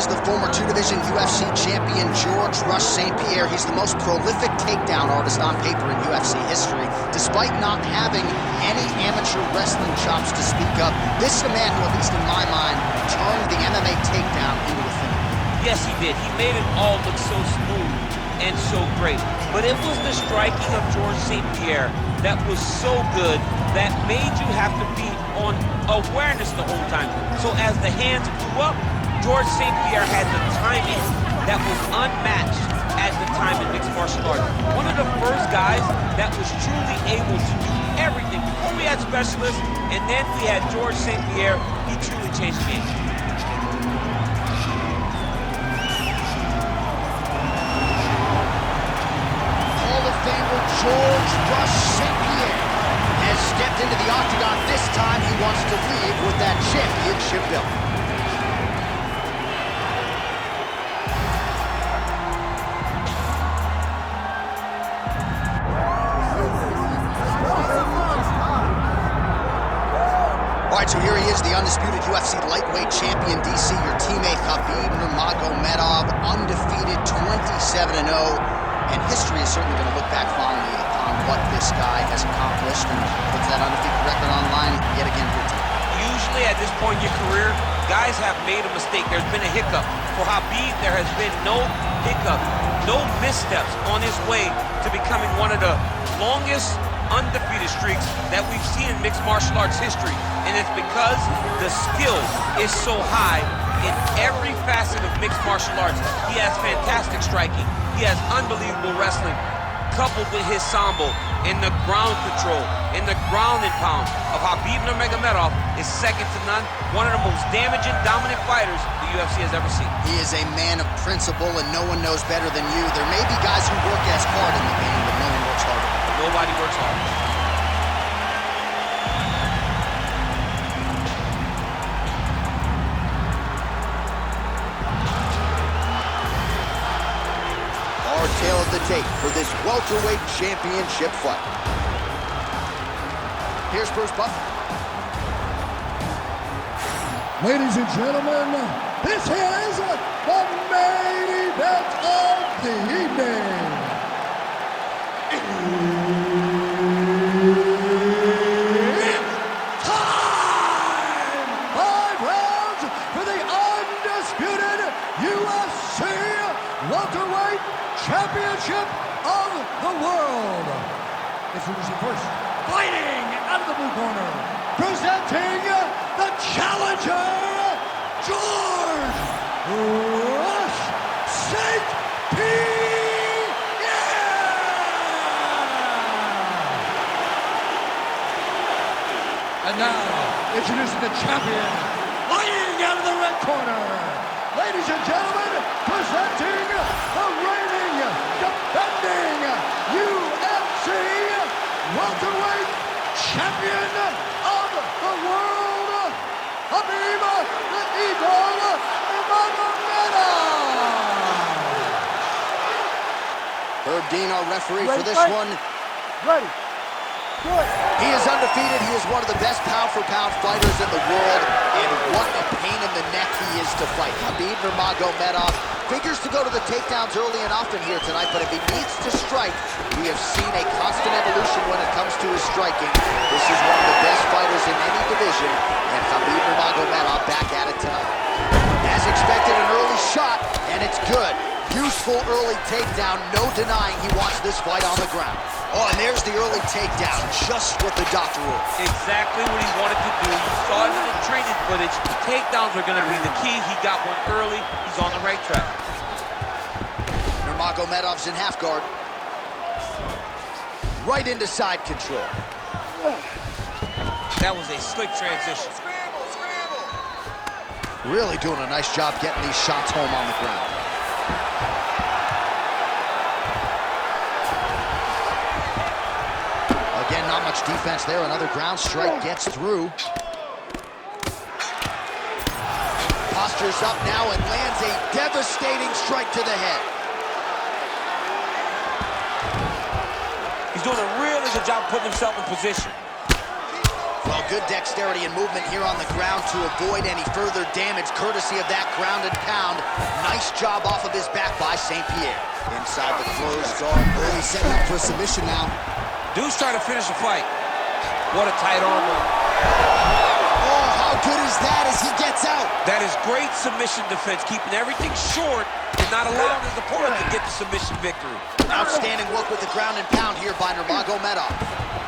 is the former two-division UFC champion George "Rush" St-Pierre. He's the most prolific takedown artist on paper in UFC history. Despite not having any amateur wrestling chops to speak of, this is a man who, at least in my mind, turned the MMA takedown into a thing. Yes, he did. He made it all look so smooth and so great. But it was the striking of George St-Pierre that was so good that made you have to be on awareness the whole time. So as the hands flew up, George St-Pierre had the timing that was unmatched at the time in mixed martial arts. One of the first guys that was truly able to do everything. Before we had specialists, and then we had George St-Pierre. He truly changed the game. Hall of Famer George "Rush" St-Pierre has stepped into the octagon. This time he wants to leave with that championship belt. So here he is, the undisputed UFC lightweight champion, DC, your teammate Khabib Nurmagomedov, undefeated 27-0. And history is certainly going to look back fondly upon what this guy has accomplished and puts that undefeated record on line yet again here tonight. Usually at this point in your career, guys have made a mistake. There's been a hiccup. For Khabib, there has been no hiccup, no missteps on his way to becoming one of the longest undefeated streaks that we've seen in mixed martial arts history. And it's because the skill is so high in every facet of mixed martial arts. He has fantastic striking. He has unbelievable wrestling, coupled with his sambo and the ground control and the ground and pound of Khabib Nurmagomedov is second to none. One of the most damaging, dominant fighters the UFC has ever seen. He is a man of principle, and no one knows better than you. There may be guys who work as hard in the game, but no one works harder. Nobody works hard. Our tale of the tape for this welterweight championship fight. Here's Bruce Buffer. Ladies and gentlemen, this is the main event of the evening. It's time! 5 rounds for the undisputed UFC welterweight championship of the world. Introducing first, fighting out of the blue corner, presenting the challenger, George "Rush" St-Pierre. And now, introducing the champion, fighting out of the red corner. Ladies and gentlemen, presenting the reigning, defending UFC welterweight champion of the world, Khabib the Eagle Nurmagomedov. Herb Dean, our referee for this one. Ready. Good. He is undefeated. He is one of the best pound-for-pound fighters in the world, and what a pain in the neck he is to fight. Khabib Nurmagomedov figures to go to the takedowns early and often here tonight, but if he needs to strike, we have seen a constant evolution when it comes to his striking. This is one of the best fighters in any division, and Khabib Nurmagomedov back at it tonight. As expected, an early shot, and it's good. Useful early takedown, no denying he wants this fight on the ground. Oh, and there's the early takedown, just what the doctor ordered. Exactly what he wanted to do. You saw it in the training footage. Takedowns are going to be the key. He got one early. He's on the right track. Nurmagomedov's in half guard. Right into side control. That was a slick transition. Really doing a nice job getting these shots home on the ground. Again, not much defense there. Another ground strike gets through. Postures up now and lands a devastating strike to the head. He's doing a really good job putting himself in position. Well, good dexterity and movement here on the ground to avoid any further damage, courtesy of that ground and pound. Nice job off of his back by St-Pierre. Inside the closed guard. Oh, he's setting up for a submission now. Dude's trying to finish the fight. What a tight arm. Oh, how good is that as he gets out? That is great submission defense, keeping everything short and not allowing his opponent to get the submission victory. Outstanding work with the ground and pound here by Nurmagomedov.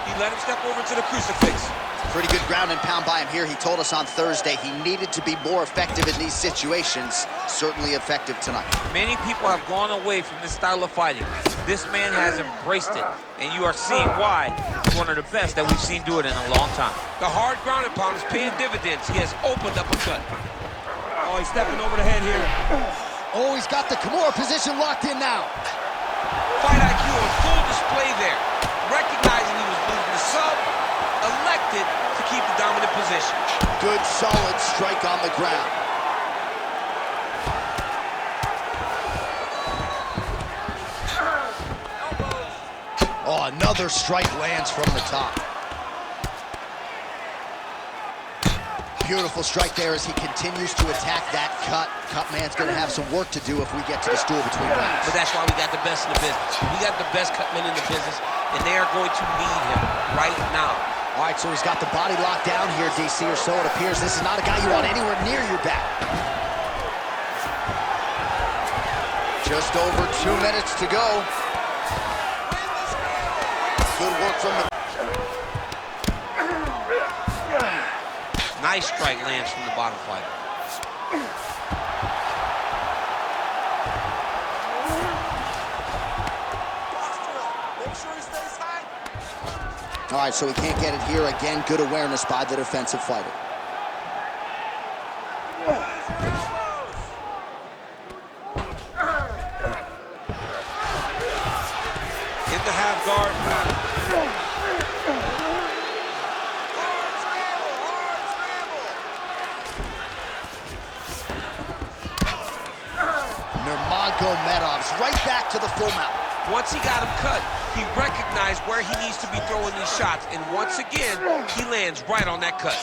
He let him step over to the crucifix. Pretty good ground and pound by him here. He told us on Thursday he needed to be more effective in these situations. Certainly effective tonight. Many people have gone away from this style of fighting. This man has embraced it, and you are seeing why he's one of the best that we've seen do it in a long time. The hard ground and pound is paying dividends. He has opened up a cut. Oh, he's stepping over the head here. Oh, he's got the Kimura position locked in now. Fight IQ on full display there. Recognizing he was losing the sub, elected to keep the dominant position. Good, solid strike on the ground. Oh, another strike lands from the top. Beautiful strike there as he continues to attack that cut. Cutman's gonna have some work to do if we get to the stool between rounds. But that's why we got the best in the business. We got the best cutmen in the business, and they are going to need him right now. All right, so he's got the body locked down here, DC, or so it appears. This is not a guy you want anywhere near your back. Just over 2 minutes to go. Good work from the... Nice strike lands from the bottom fighter. Make sure he stays high. All right, so he can't get it here. Again, good awareness by the defensive fighter. In the half guard. Nurmagomedov's right back to the full mount. Once he got him cut, he recognized where he needs to be throwing these shots, and once again, he lands right on that cut.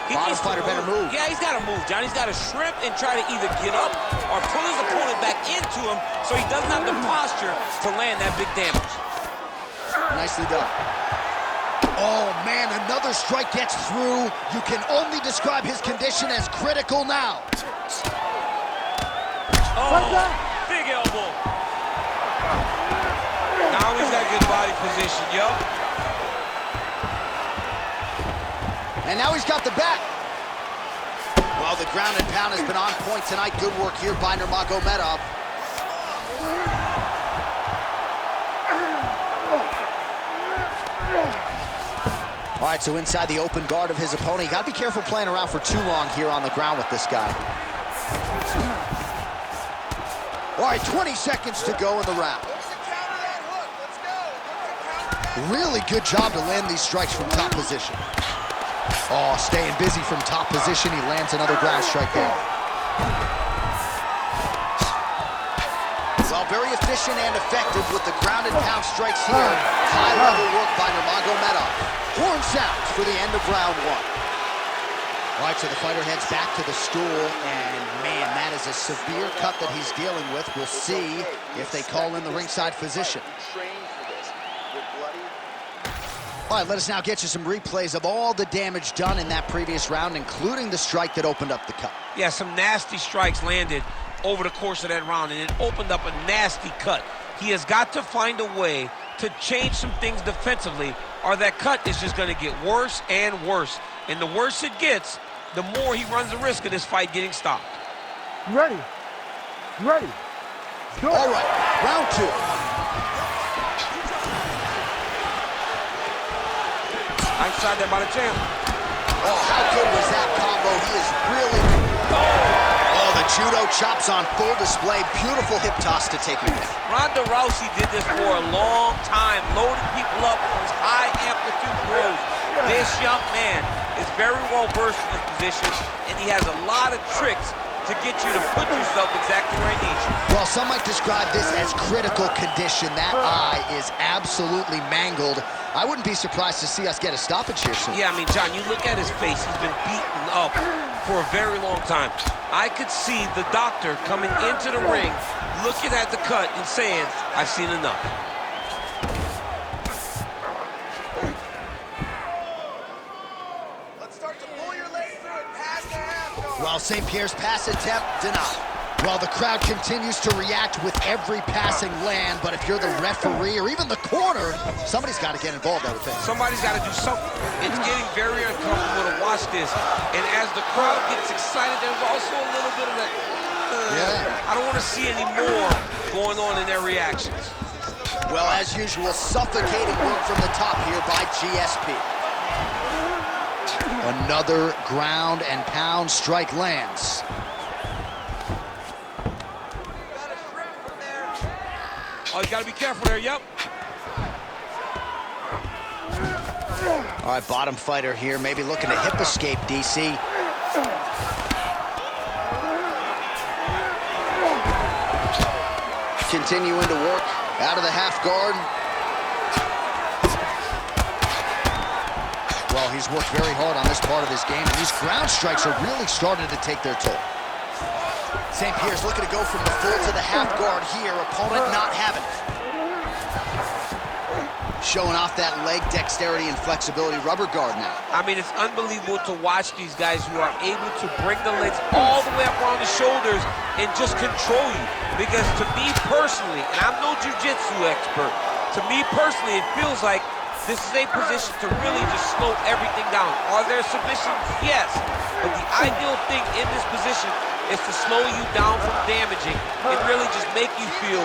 Bottom fighter better move. Yeah, he's got to move, John. He's got to shrimp and try to either get up or pull his opponent back into him so he doesn't have the posture to land that big damage. Nicely done. Oh, man, another strike gets through. You can only describe his condition as critical now. Oh, big elbow. Now he's got good body position, yo. And now he's got the back. Well, the ground and pound has been on point tonight. Good work here by Nurmagomedov. All right, so inside the open guard of his opponent. You got to be careful playing around for too long here on the ground with this guy. All right, 20 seconds to go in the round. Really good job to land these strikes from top position. Oh, staying busy from top position. He lands another ground strike there. Well, very efficient and effective with the ground and pound strikes here. High-level work by Nurmagomedov. Horn sounds for the end of round one. All right, so the fighter heads back to the stool, and man, that is a severe cut that he's dealing with. We'll see if they call in the ringside physician. All right, let us now get you some replays of all the damage done in that previous round, including the strike that opened up the cut. Yeah, some nasty strikes landed over the course of that round, and it opened up a nasty cut. He has got to find a way to change some things defensively, or that cut is just going to get worse and worse. And the worse it gets, the more he runs the risk of this fight getting stopped. You ready? You ready? Go. All right, round two. Outside that by the champ. Oh, how good was that combo? He is really... Oh, the judo chops on full display. Beautiful hip toss to take him down. Ronda Rousey did this for a long time, loading people up with his high amplitude throws. This young man is very well versed in this position, and he has a lot of tricks to get you to put yourself exactly where he needs you. Well, some might describe this as critical condition. That eye is absolutely mangled. I wouldn't be surprised to see us get a stoppage here soon. Yeah, I mean, John, you look at his face. He's been beaten up for a very long time. I could see the doctor coming into the ring, looking at the cut and saying, I've seen enough. Let's start to pull your legs through and pass the half guard. Well, St-Pierre's pass attempt denied. Well, the crowd continues to react with every passing land, but if you're the referee or even the corner, somebody's got to get involved, I would think. Somebody's got to do something. It's getting very uncomfortable to watch this. And as the crowd gets excited, there's also a little bit of that, I don't want to see any more going on in their reactions. Well, as usual, suffocating work from the top here by GSP. Another ground and pound strike lands. Oh, you got to be careful there, yep. All right, bottom fighter here, maybe looking to hip escape, DC. Continuing to work out of the half guard. Well, he's worked very hard on this part of his game, and these ground strikes are really starting to take their toll. St-Pierre's looking to go from the full to the half guard here. Opponent not having it. Showing off that leg dexterity and flexibility rubber guard now. I mean, it's unbelievable to watch these guys who are able to bring the legs all the way up around the shoulders and just control you. Because to me personally, and I'm no jiu-jitsu expert, to me personally, it feels like this is a position to really just slow everything down. Are there submissions? Yes. But the ideal thing in this position is to slow you down from damaging and really just make you feel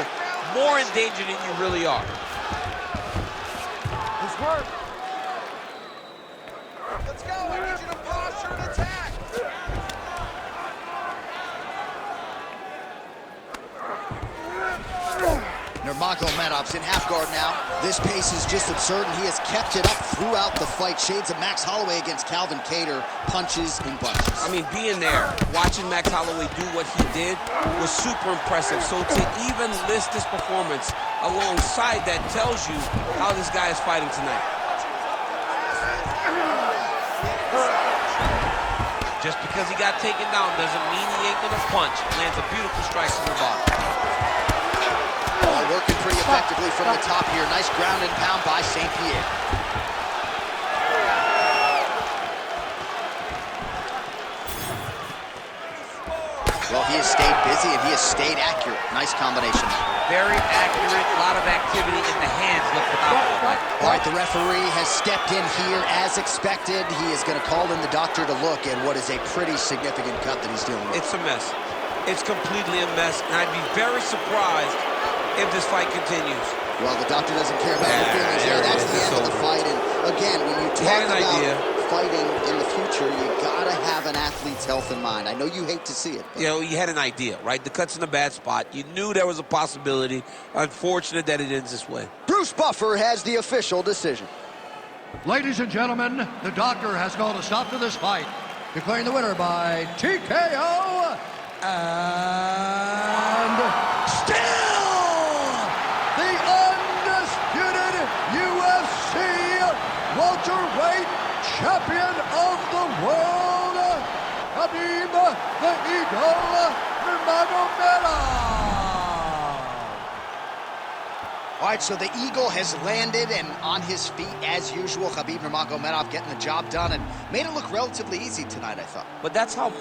more in danger than you really are. Let's work. Let's go. I need you to posture and attack. Nurmagomedov's in half guard now. This pace is just absurd, and he has kept it up throughout the fight. Shades of Max Holloway against Calvin Kattar, punches and bunches. I mean, being there, watching Max Holloway do what he did was super impressive. So to even list this performance alongside that tells you how this guy is fighting tonight. Just because he got taken down doesn't mean he ain't gonna punch. Lands a beautiful strike in the bottom. Working pretty effectively from the top here. Nice ground and pound by St-Pierre. Well, he has stayed busy and he has stayed accurate. Nice combination. Very accurate, a lot of activity in the hands. Look phenomenal. All right, the referee has stepped in here as expected. He is going to call in the doctor to look at what is a pretty significant cut that he's dealing with. It's a mess. It's completely a mess, and I'd be very surprised if this fight continues. Well, the doctor doesn't care about your feelings there. That's the end of the fight. And again, when you talk about fighting in the future, you gotta have an athlete's health in mind. I know you hate to see it. You know, you had an idea, right? The cut's in a bad spot. You knew there was a possibility. Unfortunate that it ends this way. Bruce Buffer has the official decision. Ladies and gentlemen, the doctor has called a stop to this fight, declaring the winner by TKO and still the undisputed UFC welterweight champion of the world, Khabib the Eagle Nurmagomedov. All right, so the Eagle has landed and on his feet as usual. Khabib Nurmagomedov getting the job done and made it look relatively easy tonight, I thought. But that's how